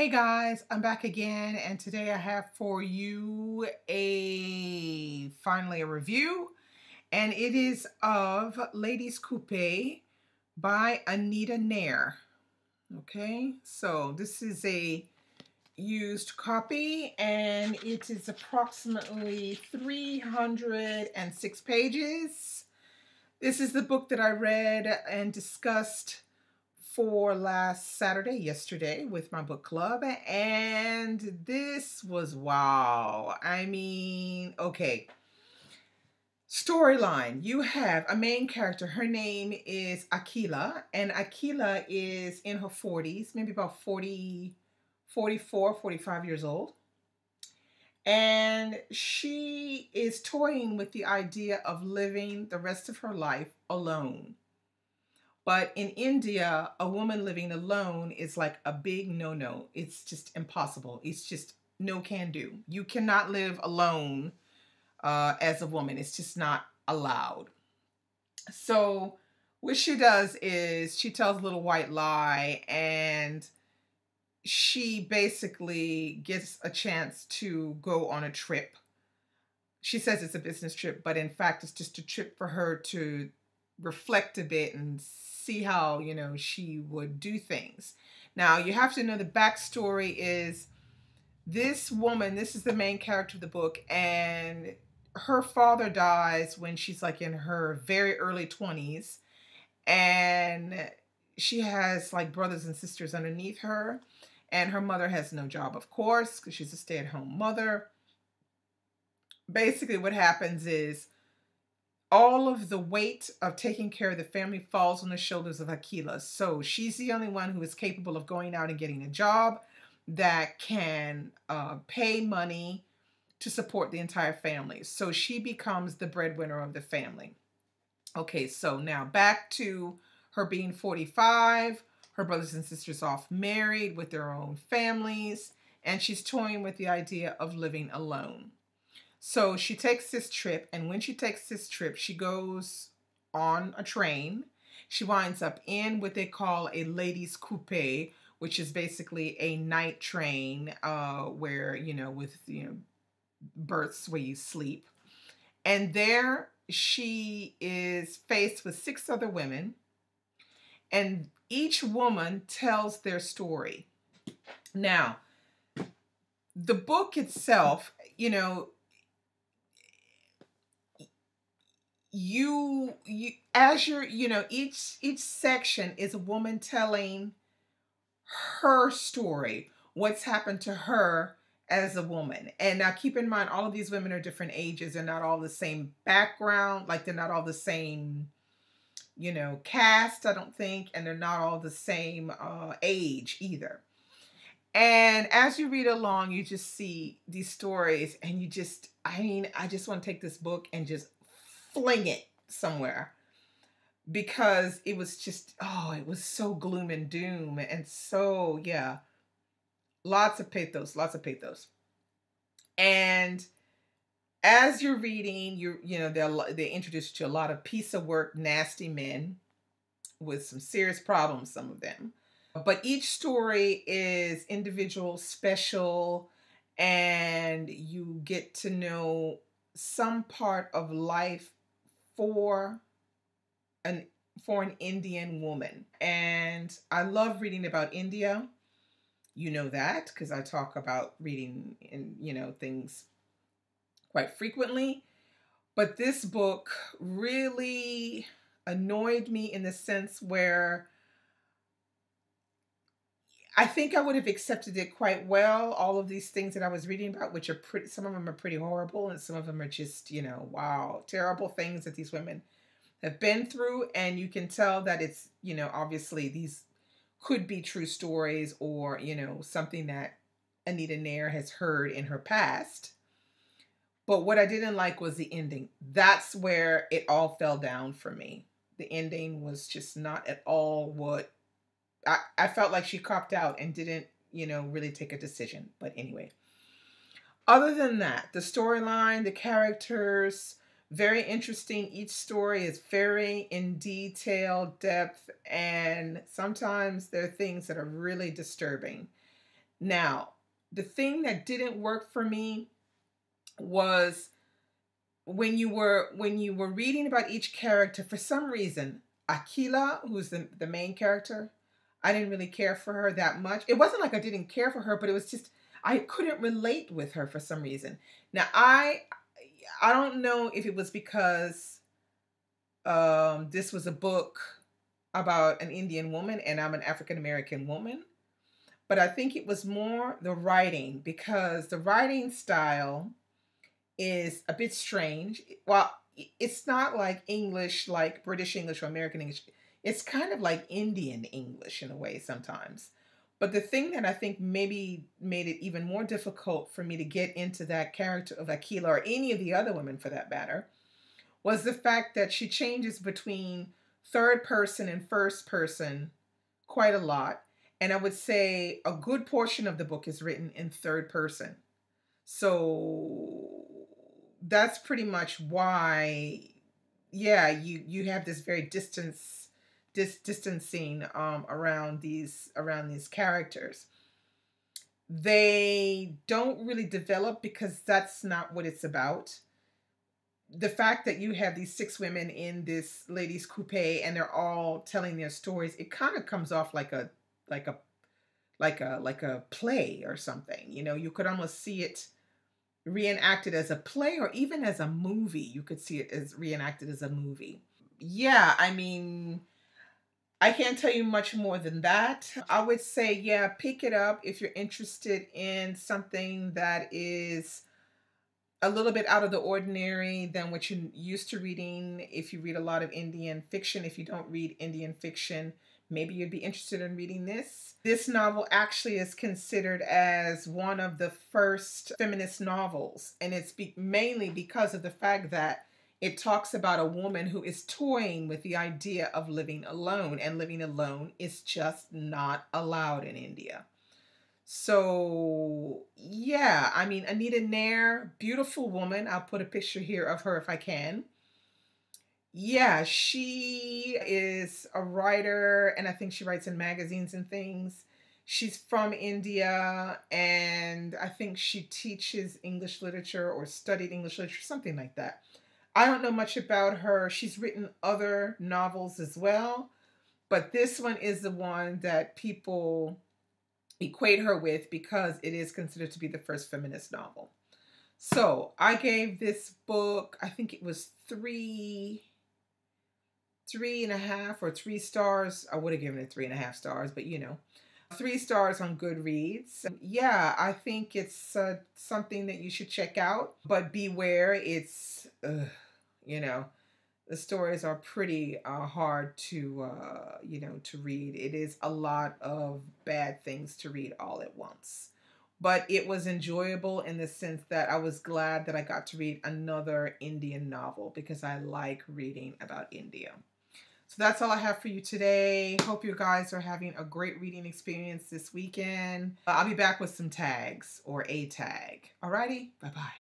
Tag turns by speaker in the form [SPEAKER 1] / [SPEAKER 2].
[SPEAKER 1] Hey guys, I'm back again, and today I have for you finally a review, and it is of Ladies Coupé by Anita Nair. Okay, so this is a used copy, and it is approximately 306 pages. This is the book that I read and discussed for last Saturday, yesterday, with my book club, and this was wow. I mean, okay. Storyline. You have a main character. Her name is Akila, and Akila is in her 40s, maybe about 40, 44, 45 years old. And she is toying with the idea of living the rest of her life alone. But in India, a woman living alone is like a big no-no. It's just impossible. It's just no can do. You cannot live alone as a woman. It's just not allowed. So what she does is she tells a little white lie, and she basically gets a chance to go on a trip. She says it's a business trip, but in fact, it's just a trip for her to reflect a bit and see how, she would do things. Now, you have to know the backstory is this woman, this is the main character of the book, and her father dies when she's like in her very early 20s, and she has like brothers and sisters underneath her, and her mother has no job, of course, because she's a stay-at-home mother. Basically, what happens is all of the weight of taking care of the family falls on the shoulders of Akila. So she's the only one who is capable of going out and getting a job that can pay money to support the entire family. So she becomes the breadwinner of the family. Okay, so now back to her being 45, her brothers and sisters off married with their own families, and she's toying with the idea of living alone. So she takes this trip, and when she takes this trip, she goes on a train. She winds up in what they call a Ladies Coupé, which is basically a night train where, with, berths where you sleep. And there she is faced with 6 other women, and each woman tells their story. Now, the book itself, you as you're each section is a woman telling her story, what's happened to her as a woman. And now keep in mind, all of these women are different ages. They're not all the same background, like they're not all the same cast, I don't think, and they're not all the same age either. And as you read along, you just see these stories, and I just want to take this book and just fling it somewhere, because it was just, it was so gloom and doom, and so, yeah, lots of pathos. And as you're reading, they introduce you to a lot of piece of work, nasty men with some serious problems, some of them. But each story is individual, special, and you get to know some part of life for an Indian woman. And I love reading about India. You know that, because I talk about reading and things quite frequently. But this book really annoyed me in the sense where I think I would have accepted it quite well. All of these things that I was reading about, which are some of them are pretty horrible, and some of them are just, wow, terrible things that these women have been through. And you can tell that it's, obviously these could be true stories, or, something that Anita Nair has heard in her past. But what I didn't like was the ending. That's where it all fell down for me. The ending was just not at all what I felt like she copped out and didn't, really take a decision. But anyway, other than that, the storyline, the characters, very interesting. Each story is very in detail, depth, and sometimes there are things that are really disturbing. Now, the thing that didn't work for me was when you were reading about each character, for some reason, Akila, who's the main character, I didn't really care for her that much. It wasn't like I didn't care for her, but it was just I couldn't relate with her for some reason. Now I don't know if it was because this was a book about an Indian woman and I'm an African American woman, but I think it was more the writing, because the writing style is a bit strange. Well, it's not like English, like British English or American English. It's kind of like Indian English in a way sometimes. But the thing that I think maybe made it even more difficult for me to get into that character of Akila, or any of the other women for that matter, was the fact that she changes between third person and first person quite a lot. And I would say a good portion of the book is written in third person. So that's pretty much why, yeah, you have this very distancing around these characters. They don't really develop because that's not what it's about. The fact that you have these 6 women in this Ladies Coupé and they're all telling their stories, it kind of comes off like a play or something. You know, you could almost see it reenacted as a play, or even as a movie. You could see it as reenacted as a movie. Yeah, I mean, I can't tell you much more than that. I would say, yeah, pick it up if you're interested in something that is a little bit out of the ordinary than what you're used to reading. If you read a lot of Indian fiction, if you don't read Indian fiction, maybe you'd be interested in reading this. This novel actually is considered as one of the first feminist novels, and it's mainly because of the fact that it talks about a woman who is toying with the idea of living alone, and living alone is just not allowed in India. So, yeah, I mean, Anita Nair, beautiful woman. I'll put a picture here of her if I can. Yeah, she is a writer, and I think she writes in magazines and things. She's from India, and I think she teaches English literature or studied English literature, something like that. I don't know much about her. She's written other novels as well, but this one is the one that people equate her with because it is considered to be the first feminist novel. So I gave this book, I think it was three and a half or 3 stars. I would have given it 3.5 stars, but you know, 3 stars on Goodreads. Yeah, I think it's something that you should check out, but beware, it's, you know, the stories are pretty hard to, you know, to read. It is a lot of bad things to read all at once. But it was enjoyable in the sense that I was glad that I got to read another Indian novel because I like reading about India. So that's all I have for you today. Hope you guys are having a great reading experience this weekend. I'll be back with some tags or a tag. Alrighty, bye-bye.